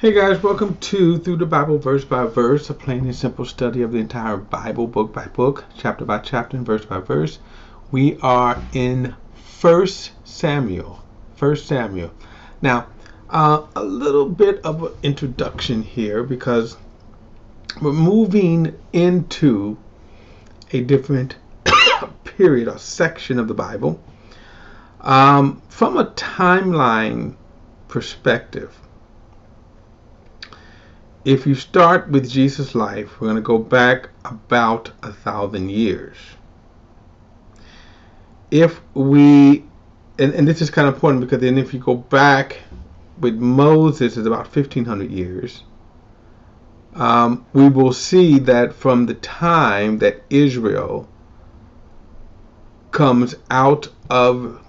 Hey guys, welcome to Through the Bible Verse by Verse, a plain and simple study of the entire Bible, book by book, chapter by chapter, and verse by verse. We are in 1 Samuel. 1 Samuel. Now, a little bit of an introduction here because we're moving into a different period or section of the Bible. From a timeline perspective, if you start with Jesus' life, we're going to go back about 1,000 years. If we, and this is kind of important because then if you go back with Moses, it's about 1,500 years. We will see that from the time that Israel comes out of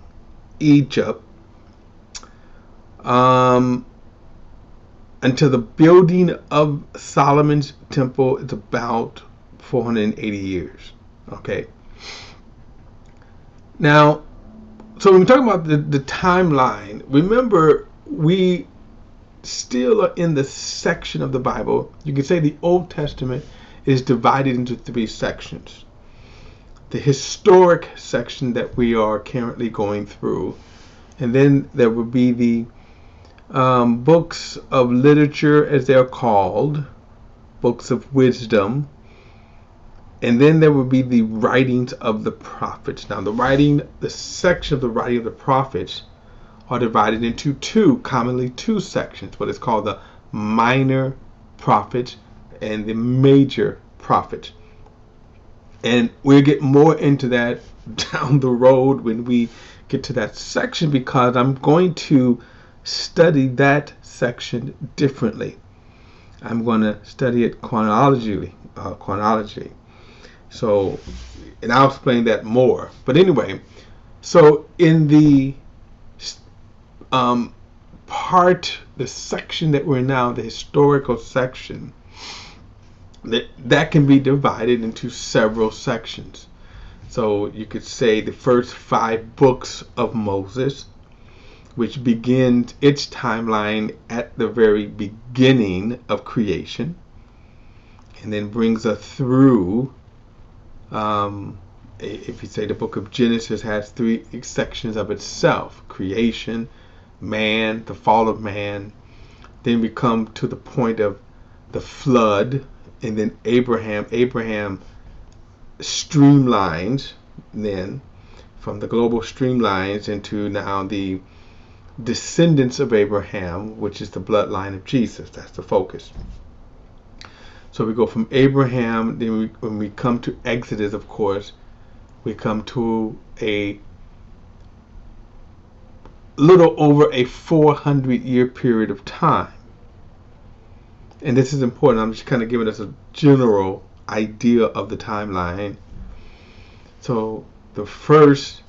Egypt, until the building of Solomon's temple, it's about 480 years. Okay. Now, so when we talk about the timeline, remember we still are in the section of the Bible. You can say the Old Testament is divided into 3 sections. The historic section that we are currently going through, and then there will be the books of literature, as they're called, books of wisdom, and then there will be the writings of the prophets. Now, the section of the writing of the prophets are divided into commonly two sections, what is called the minor prophets and the major prophets. And we'll get more into that down the road when we get to that section, because I'm going to study that section differently. I'm going to study it chronology. So, and I'll explain that more. But anyway, so in the the section that we're in now, the historical section, that can be divided into several sections. So you could say the first 5 books of Moses, which begins its timeline at the very beginning of creation, and then brings us through, if you say the book of Genesis has 3 sections of itself: creation, man, the fall of man, then we come to the point of the flood, and then Abraham streamlines then from the global streamlines into now the descendants of Abraham, which is the bloodline of Jesus. That's the focus. So we go from Abraham, then when we come to Exodus, of course, we come to a little over a 400-year period of time. And this is important. I'm just kind of giving us a general idea of the timeline. So the first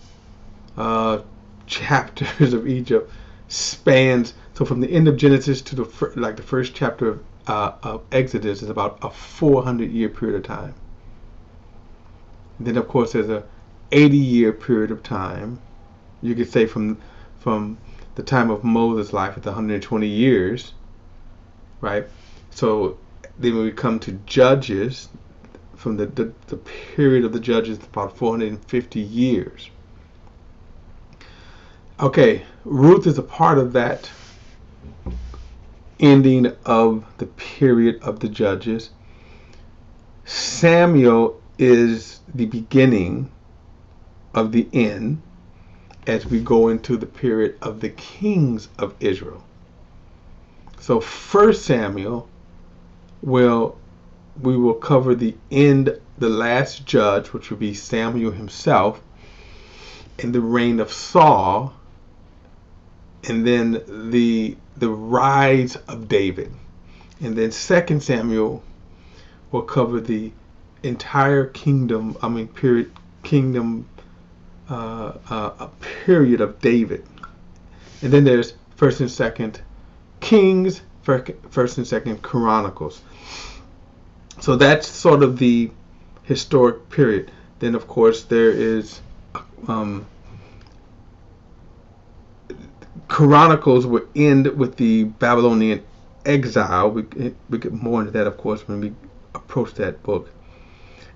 chapters of Egypt spans, so from the end of Genesis to the first chapter of Exodus is about a 400-year period of time. And then of course there's a 80-year period of time. You could say from the time of Moses' life, it's 120 years, right? So then when we come to Judges, from the period of the Judges, about 450 years. Okay, Ruth is a part of that ending of the period of the Judges. Samuel is the beginning of the end as we go into the period of the kings of Israel. So 1 Samuel we will cover the end, the last judge, which will be Samuel himself, in the reign of Saul, and then the rise of David. And then 2 Samuel will cover the entire kingdom, period of David. And then there's 1st and 2nd Kings, 1st and 2nd Chronicles. So that's sort of the historic period. Then of course there is Chronicles will end with the Babylonian exile. We get more into that, of course, when we approach that book,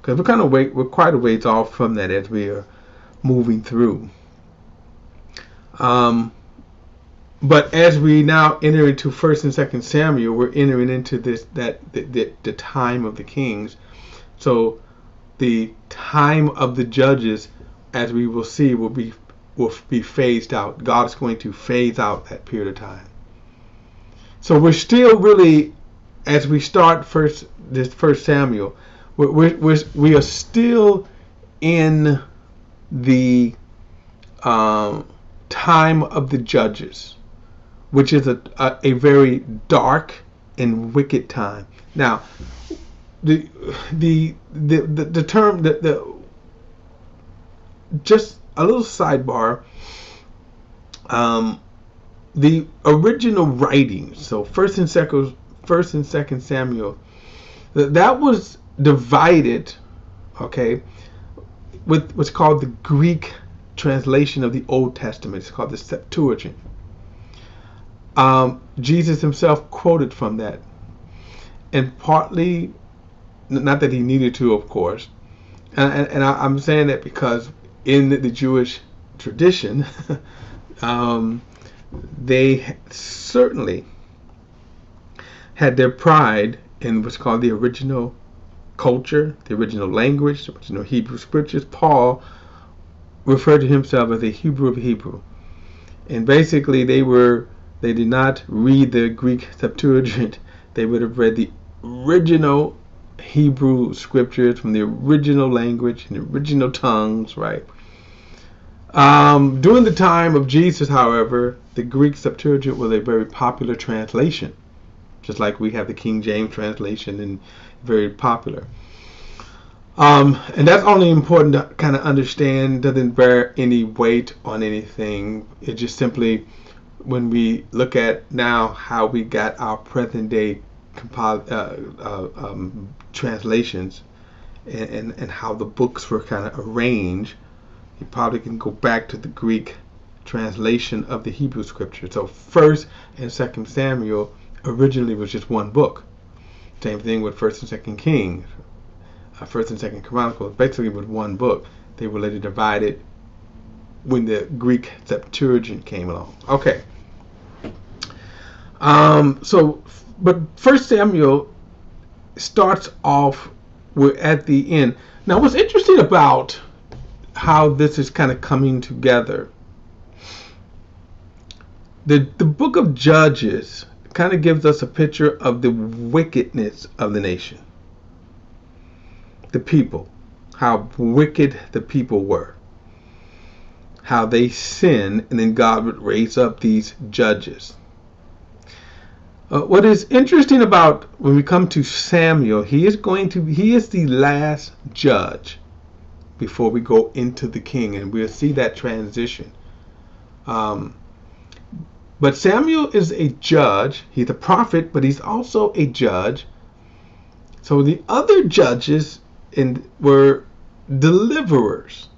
because we're quite a ways off from that as we are moving through. But as we now enter into 1st and 2nd Samuel, we're entering into the time of the kings. So the time of the judges, as we will see, will be phased out. God is going to phase out that period of time. So we're still really, as we start first Samuel, we are still in the time of the judges, which is a very dark and wicked time. Now, the term, just a little sidebar. The original writings, so 1st and 2nd Samuel, that was divided, okay, with what's called the Greek translation of the Old Testament. It's called the Septuagint. Jesus himself quoted from that, and partly, not that he needed to, of course, and I'm saying that because in the Jewish tradition, they certainly had their pride in what's called the original culture, the original language, the original Hebrew scriptures. Paul referred to himself as a Hebrew of Hebrew, and basically they did not read the Greek Septuagint. They would have read the original Hebrew scriptures from the original language and the original tongues, right? During the time of Jesus, however, the Greek Septuagint was a very popular translation, just like we have the King James translation, and very popular. And that's only important to kind of understand. Doesn't bear any weight on anything. It just simply, when we look at now how we got our present day translations and how the books were kind of arranged, you probably can go back to the Greek translation of the Hebrew scripture. So 1st and 2nd Samuel originally was just one book. Same thing with 1st and 2nd Kings, 1st and 2nd Chronicles. Basically, was one book. They were later divided when the Greek Septuagint came along. Okay. But 1st Samuel starts off. We're at the end. Now, what's interesting about how this is kind of coming together, the book of Judges kind of gives us a picture of the wickedness of the nation, the people, how wicked the people were, how they sinned, and then God would raise up these judges. What is interesting about when we come to Samuel, he is the last judge before we go into the king, and we'll see that transition. But Samuel is a judge. He's a prophet, but he's also a judge. So the other judges were deliverers.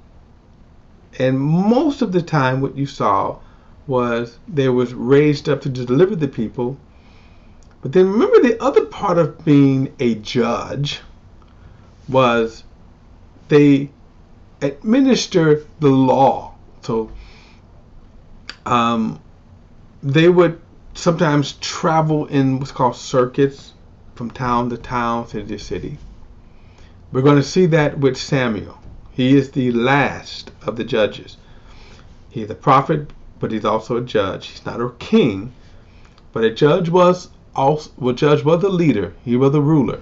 And most of the time what you saw was they was raised up to deliver the people. But then remember, the other part of being a judge was they administer the law. So they would sometimes travel in what's called circuits from town to town, city to city. We're going to see that with Samuel. He is the last of the judges. He's a prophet, but he's also a judge. He's not a king, but a judge was a leader. He was a ruler.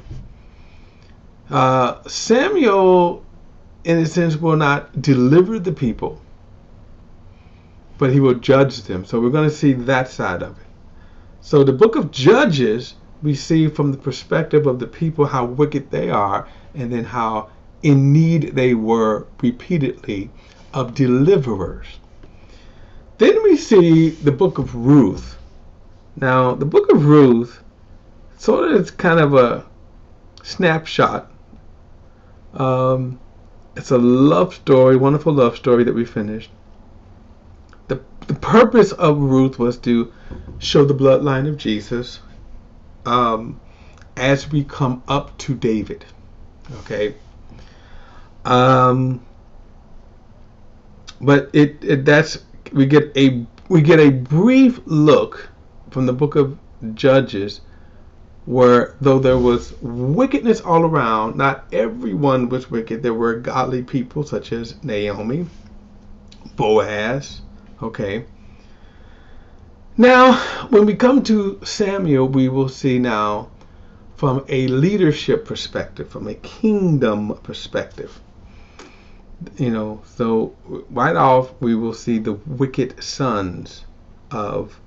Samuel, in a sense, will not deliver the people, but he will judge them. So we're going to see that side of it. So the book of Judges, we see from the perspective of the people how wicked they are, and then how in need they were repeatedly of deliverers. Then we see the book of Ruth. Now, the book of Ruth sort of is kind of a snapshot. It's a love story, wonderful love story that we finished. The purpose of Ruth was to show the bloodline of Jesus as we come up to David. Okay. But that's we get a brief look from the book of Judges, where though there was wickedness all around, not everyone was wicked. There were godly people such as Naomi, Boaz. Okay. Now, when we come to Samuel, we will see now from a leadership perspective, from a kingdom perspective. So right off we will see the wicked sons of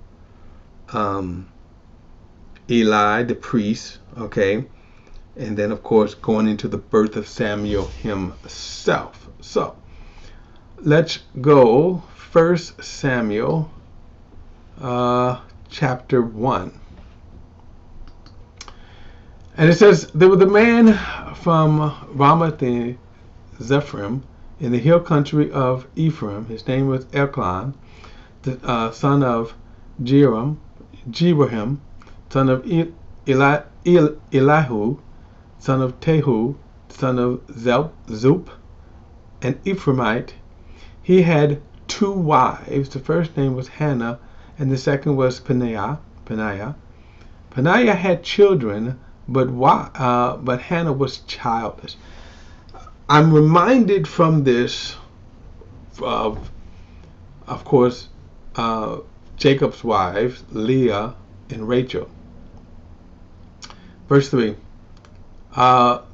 Eli, the priest, okay? And then, of course, going into the birth of Samuel himself. So, let's go 1 Samuel chapter 1. And it says, there was a man from Ramath Zephrim in the hill country of Ephraim. His name was Elkan, the son of Jeroham, son of Elihu, son of Tehu, son of Zup, an Ephraimite. He had 2 wives. The first name was Hannah, and the second was Peninnah. Peninnah had children, but Hannah was childless. I'm reminded from this of course, Jacob's wives, Leah and Rachel. Verse 3.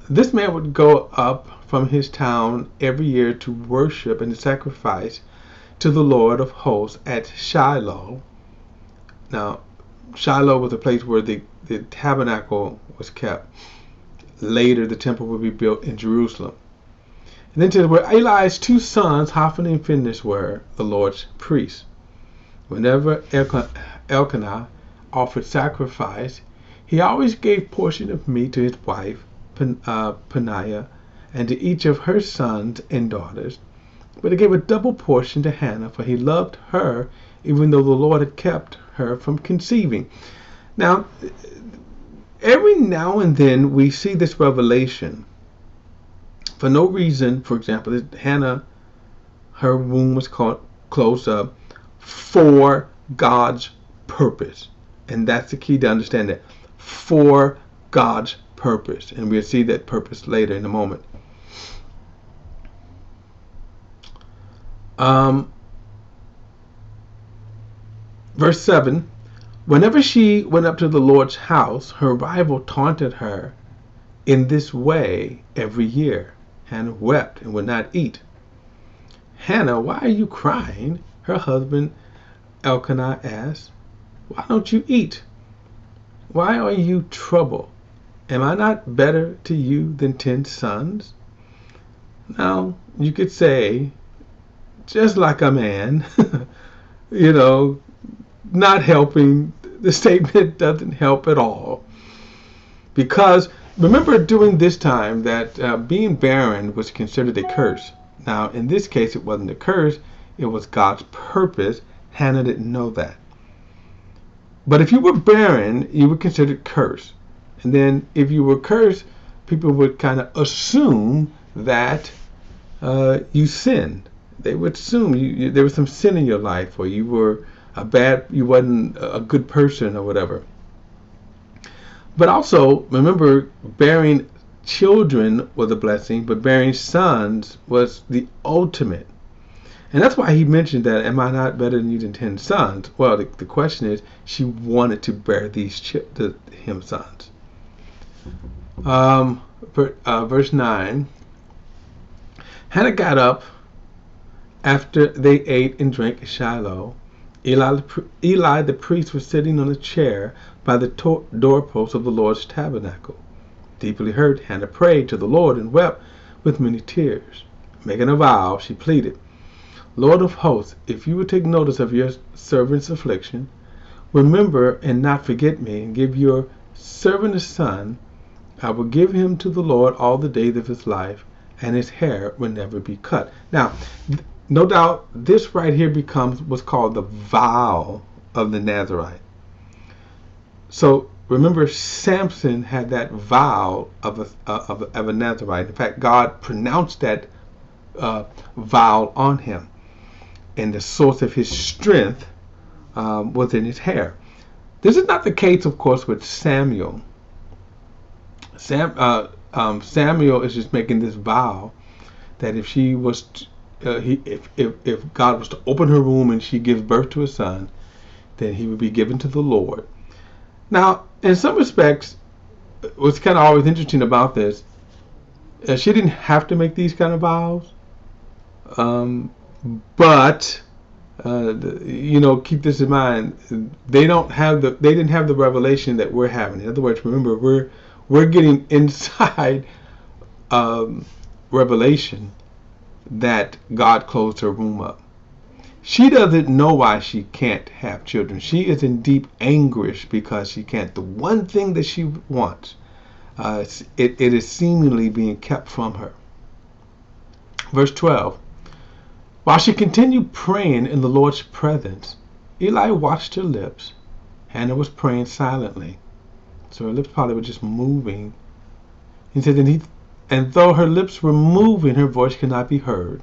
This man would go up from his town every year to worship and to sacrifice to the Lord of hosts at Shiloh. Now, Shiloh was a place where the tabernacle was kept. Later, the temple would be built in Jerusalem. And then to where Eli's 2 sons, Hophni and Phinehas, were the Lord's priests. Whenever Elkanah offered sacrifice, he always gave portion of meat to his wife, Peninnah, and to each of her sons and daughters. But he gave a double portion to Hannah, for he loved her, even though the Lord had kept her from conceiving. Now, every now and then we see this revelation. For no reason, for example, Hannah, her womb was closed up for God's purpose. And that's the key to understand that. For God's purpose. And we'll see that purpose later in a moment. Verse 7. Whenever she went up to the Lord's house, her rival taunted her in this way every year. Hannah wept and would not eat. Hannah, why are you crying? Her husband Elkanah asked. Why don't you eat? Why are you troubled? Am I not better to you than 10 sons? Now, you could say, just like a man, not helping. The statement doesn't help at all. Because remember during this time that being barren was considered a curse. Now, in this case, it wasn't a curse. It was God's purpose. Hannah didn't know that. But if you were barren, you were considered cursed. And then if you were cursed, people would kind of assume that you sinned. They would assume there was some sin in your life, or you wasn't a good person or whatever. But also, remember, bearing children was a blessing, but bearing sons was the ultimate. And that's why he mentioned that, am I not better than you than 10 sons? Well, the question is, she wanted to bear him sons. Verse 9. Hannah got up after they ate and drank at Shiloh. Eli the priest was sitting on a chair by the doorpost of the Lord's tabernacle. Deeply hurt, Hannah prayed to the Lord and wept with many tears. Making a vow, she pleaded, Lord of hosts, if you would take notice of your servant's affliction, remember and not forget me, and give your servant a son, I will give him to the Lord all the days of his life, and his hair will never be cut. Now, no doubt this right here becomes what's called the vow of the Nazarite. So remember, Samson had that vow of a Nazarite. In fact, God pronounced that vow on him, and the source of his strength was in his hair. This is not the case, of course, with Samuel. Samuel is just making this vow that if she was, if God was to open her womb and she gives birth to a son, then he would be given to the Lord. Now, in some respects, what's kind of always interesting about this, she didn't have to make these kind of vows, but keep this in mind. They didn't have the revelation that we're having. In other words, remember, we're getting inside revelation that God closed her womb up. She doesn't know why she can't have children. She is in deep anguish because she can't. The one thing that she wants, it is seemingly being kept from her. Verse 12. While she continued praying in the Lord's presence, Eli watched her lips. Hannah was praying silently, so her lips probably were just moving. He said, and though her lips were moving, her voice could not be heard.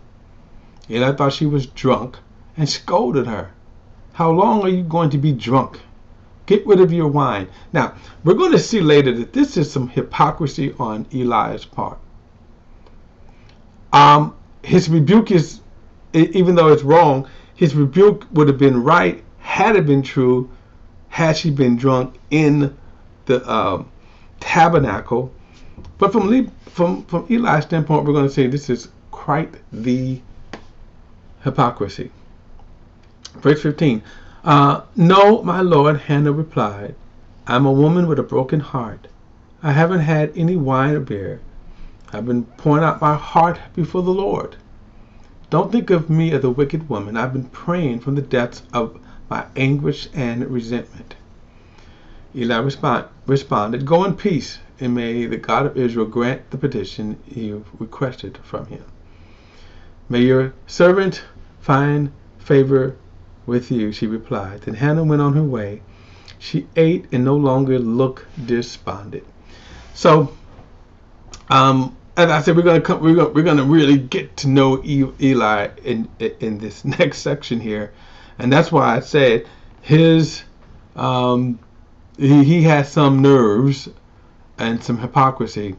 Eli thought she was drunk and scolded her. How long are you going to be drunk? Get rid of your wine. Now, we're going to see later that this is some hypocrisy on Eli's part. His rebuke is, even though it's wrong, his rebuke would have been right had it been true, had she been drunk in the tabernacle. But from Eli's standpoint, we're going to say this is quite the hypocrisy. Verse 15. No, my Lord, Hannah replied, I'm a woman with a broken heart. I haven't had any wine or beer. I've been pouring out my heart before the Lord. Don't think of me as a wicked woman. I've been praying from the depths of my anguish and resentment. Eli responded, Go in peace, and may the God of Israel grant the petition you requested from him. May your servant find favor with you, she replied. Then Hannah went on her way. She ate and no longer looked despondent. So, as I said, we're gonna really get to know Eli in this next section here, and that's why I said his he has some nerves and some hypocrisy.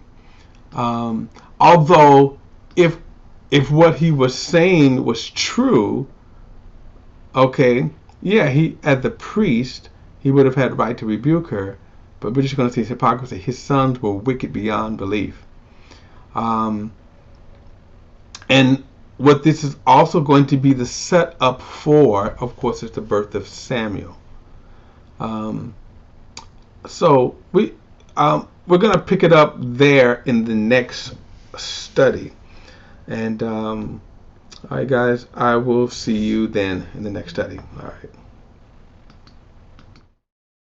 Although if what he was saying was true, okay, yeah, he as the priest he would have had the right to rebuke her, but we're just going to see his hypocrisy. His sons were wicked beyond belief. And what this is also going to be the setup for, of course, is the birth of Samuel. So we're going to pick it up there in the next study. And all right, guys, I will see you then in the next study. All right.